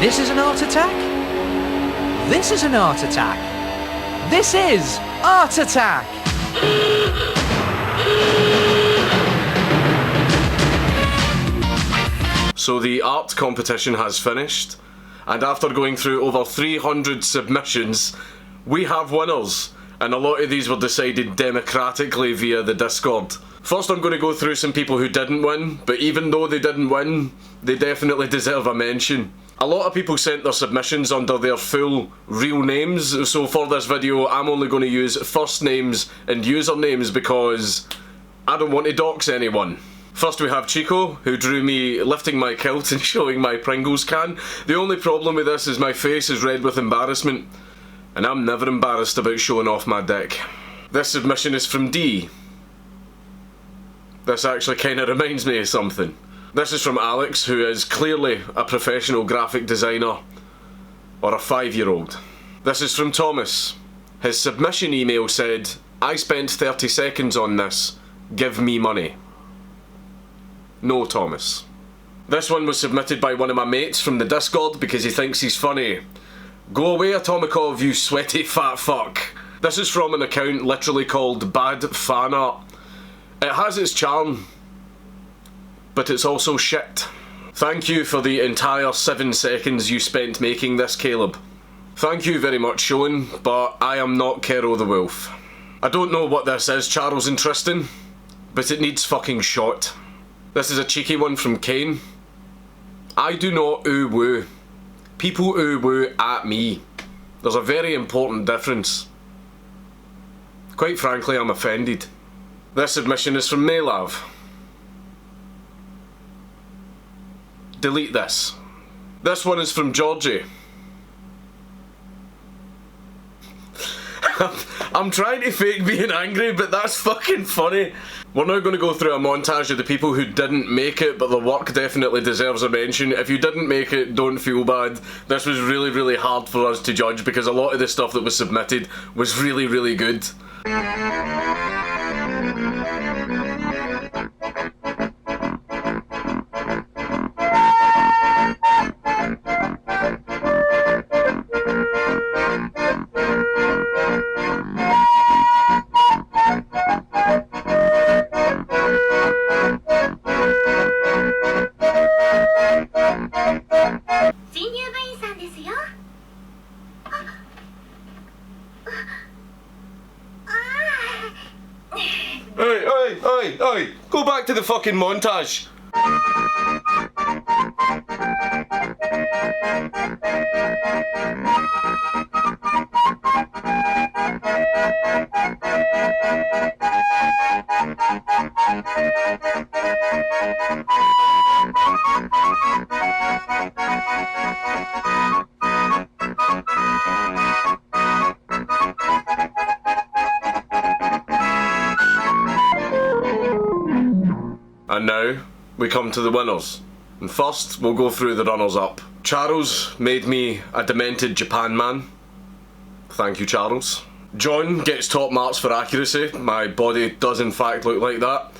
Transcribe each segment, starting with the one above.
This is an art attack? This is an art attack. This is Art Attack! So the art competition has finished, and after going through over 300 submissions, we have winners, and a lot of these were decided democratically via the Discord. First I'm going to go through some people who didn't win, but even though they didn't win, they definitely deserve a mention. A lot of people sent their submissions under their full real names, so for this video I'm only going to use first names and usernames because I don't want to dox anyone. First we have Chico, who drew me lifting my kilt and showing my Pringles can. The only problem with this is my face is red with embarrassment, and I'm never embarrassed about showing off my dick. This submission is from D. This actually kinda reminds me of something. This is from Alex, who is clearly a professional graphic designer, or a 5-year-old. This is from Thomas. His submission email said, "I spent 30 seconds on this, give me money." No, Thomas. This one was submitted by one of my mates from the Discord because he thinks he's funny. Go away, Atomikov, you sweaty fat fuck. This is from an account literally called Bad Fan Art. It has its charm, but it's also shit. Thank you for the entire 7 seconds you spent making this, Caleb. Thank you very much, Sean, but I am not Kero the Wolf. I don't know what this is, Charles and Tristan, but it needs fucking shot. This is a cheeky one from Kane. I do not ooh-woo. People ooh-woo at me. There's a very important difference. Quite frankly, I'm offended. This submission is from Maylav. Delete this. This one is from Georgie. I'm trying to fake being angry, but that's fucking funny. We're now going to go through a montage of the people who didn't make it, but their work definitely deserves a mention. If you didn't make it, don't feel bad. This was really, really hard for us to judge because a lot of the stuff that was submitted was really, really good. Oi, go back to the fucking montage. And now, we come to the winners. And first, we'll go through the runners-up. Charles made me a demented Japan man. Thank you, Charles. John gets top marks for accuracy. My body does in fact look like that.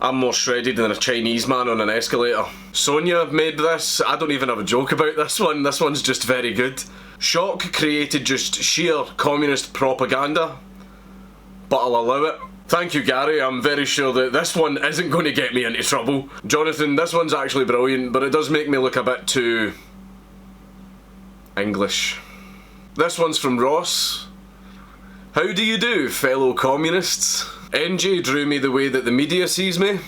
I'm more shredded than a Chinese man on an escalator. Sonia made this. I don't even have a joke about this one. This one's just very good. Shock created just sheer communist propaganda, but I'll allow it. Thank you, Gary. I'm very sure that this one isn't going to get me into trouble. Jonathan, this one's actually brilliant, but it does make me look a bit too English. This one's from Ross. How do you do, fellow communists? NJ drew me the way that the media sees me.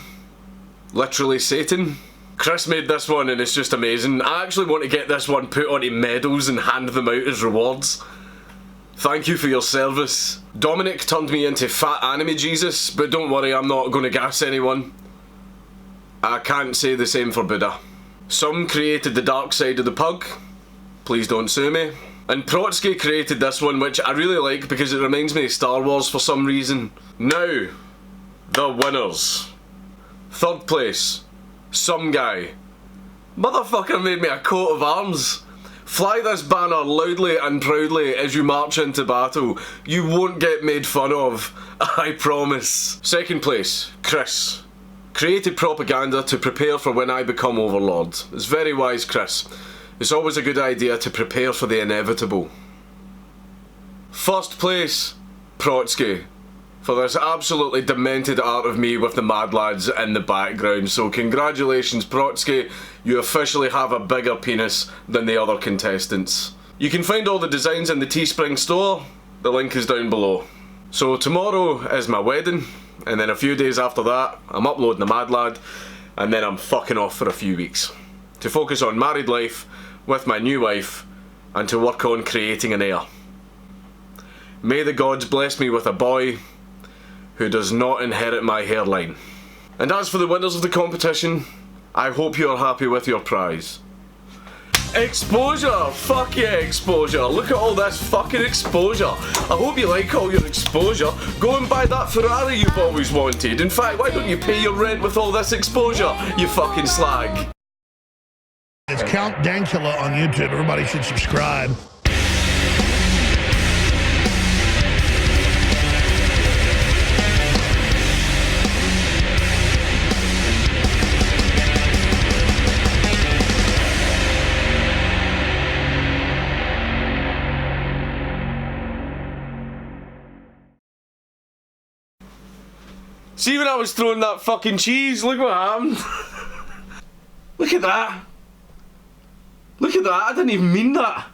Literally Satan. Chris made this one and it's just amazing. I actually want to get this one put onto medals and hand them out as rewards. Thank you for your service. Dominic turned me into fat anime Jesus, but don't worry, I'm not going to gas anyone. I can't say the same for Buddha. Some created the dark side of the pug. Please don't sue me. And Protsky created this one, which I really like because it reminds me of Star Wars for some reason. Now, the winners. Third place, some guy. Motherfucker made me a coat of arms. Fly this banner loudly and proudly as you march into battle. You won't get made fun of, I promise. Second place, Chris. Created propaganda to prepare for when I become overlord. It's very wise, Chris. It's always a good idea to prepare for the inevitable. First place, Protsky, for this absolutely demented art of me with the mad lads in the background. So congratulations, Protsky, you officially have a bigger penis than the other contestants. You can find all the designs in the Teespring store, the link is down below. So tomorrow is my wedding, and then a few days after that I'm uploading the Mad Lad, and then I'm fucking off for a few weeks to focus on married life with my new wife and to work on creating an heir. May the gods bless me with a boy who does not inherit my hairline. And as for the winners of the competition, I hope you are happy with your prize. Exposure! Fuck yeah, exposure! Look at all this fucking exposure! I hope you like all your exposure. Go and buy that Ferrari you've always wanted. In fact, why don't you pay your rent with all this exposure, you fucking slag? It's Count Dankula on YouTube. Everybody should subscribe. See, when I was throwing that fucking cheese, look what happened. Look at that. Look at that, I didn't even mean that.